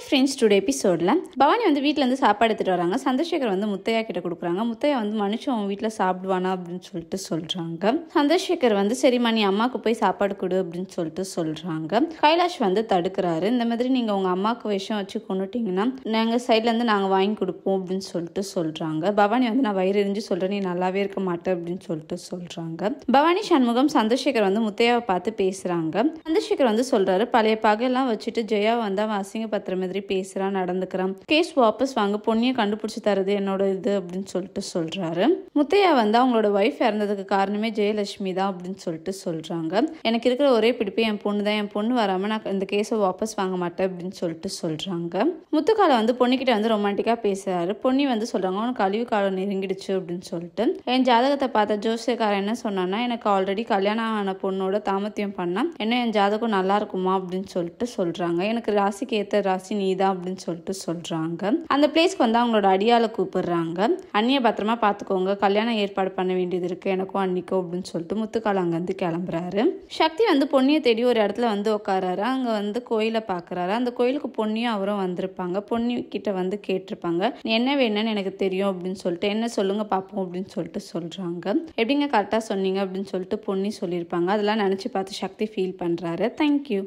Friends today எபிசோடில் பவானி வந்து வீட்டிலேருந்து சாப்பாடு எடுத்துகிட்டு வராங்க. சந்திரசேகர் வந்து முத்தையா கிட்ட கொடுக்குறாங்க. முத்தையா வந்து மனுஷன் அவன் வீட்டில் சாப்பிடுவானா அப்படின்னு சொல்லிட்டு சொல்கிறாங்க. சந்திரசேகர் வந்து சரிம்மா நீ அம்மாவுக்கு போய் சாப்பாடு கொடு அப்படின்னு சொல்லிட்டு சொல்கிறாங்க. கைலாஷ் வந்து தடுக்கிறாரு. இந்த மாதிரி நீங்கள் உங்கள் அம்மாவுக்கு விஷம் வச்சு கொண்டுட்டிங்கன்னா நாங்கள் சைட்லேருந்து நாங்கள் வாங்கி கொடுப்போம் அப்படின்னு சொல்லிட்டு சொல்கிறாங்க. பவானி வந்து நான் வயிறு எரிஞ்சு சொல்கிறேன், நீ நல்லாவே இருக்க மாட்டேன் அப்படின்னு சொல்லிட்டு சொல்கிறாங்க. பவானி சண்முகம் சந்திரசேகர் வந்து முத்தையாவை பார்த்து பேசுகிறாங்க. சந்திரசேகர் வந்து சொல்கிறாரு, பழைய பகையெல்லாம் வச்சுட்டு ஜெயா வந்து அவன் அசிங்கப்படுத்துற மாதிரி பேசுறான், நடந்துக்கிறான். கேஸ் வாபஸ் வாங்க, பொண்ணியை கண்டுபிடிச்சு தரது என்னோட இது அப்படின்னு சொல்லிட்டு சொல்றாரு. முத்தையா வந்து அவங்களோட ஒய்ஃப் இறந்ததுக்கு காரணமே ஜெயலட்சுமி தான் அப்படின்னு சொல்லிட்டு சொல்றாங்க. எனக்கு இருக்கிற ஒரே பிடிப்பு என் பொண்ணு தான், என் பொண்ணு வராம நான் இந்த கேஸை வாபஸ் வாங்க மாட்டேன் அப்படின்னு சொல்லிட்டு சொல்றாங்க. முத்துக்கால வந்து பொண்ணுகிட்ட வந்து ரொமான்டிக்கா பேசுறாரு. பொண்ணி வந்து சொல்றாங்க, உனக்கு கழிவு காலம் நெருங்கிடுச்சு அப்படின்னு சொல்லிட்டு. என் ஜாதகத்தை பார்த்த ஜோசியக்காரன் என்ன சொன்னான்னா, எனக்கு ஆல்ரெடி கல்யாணம் ஆன பொண்ணோட தாமத்தியம் பண்ணா என்ன என் ஜாதகம் நல்லா இருக்குமா அப்படின்னு சொல்லிட்டு சொல்றாங்க. எனக்கு ராசிக்கு ஏத்த ராசி நீதான் அப்படின்னு சொல்லிட்டு சொல்றாங்க. அந்த பிளேஸ்க்கு வந்து அவங்களோட அடியால கூப்பிடுறாங்க. அண்ணிய பத்திரமா பாத்துக்கோங்க, கல்யாணம் ஏற்பாடு பண்ண வேண்டியது இருக்கு எனக்கும் அன்னிக்கும் அப்படின்னு சொல்லிட்டு முத்துக்கால் அங்க வந்து கிளம்புறாரு. சக்தி வந்து பொன்னியை தேடி ஒரு இடத்துல வந்து உட்காராரு. அங்க வந்து கோயிலை பாக்குறாரு. அந்த கோயிலுக்கு பொன்னியும் அவரும் வந்திருப்பாங்க. பொன்னி கிட்ட வந்து கேட்டிருப்பாங்க, என்ன வேணும்னு எனக்கு தெரியும் அப்படின்னு சொல்லிட்டு, என்ன சொல்லுங்க பாப்போம் அப்படின்னு சொல்லிட்டு சொல்றாங்க. எப்படிங்க கரெக்டா சொன்னீங்க அப்படின்னு சொல்லிட்டு பொன்னி சொல்லியிருப்பாங்க. அதெல்லாம் நினைச்சு பார்த்து சக்தி ஃபீல் பண்றாரு. தேங்க்யூ.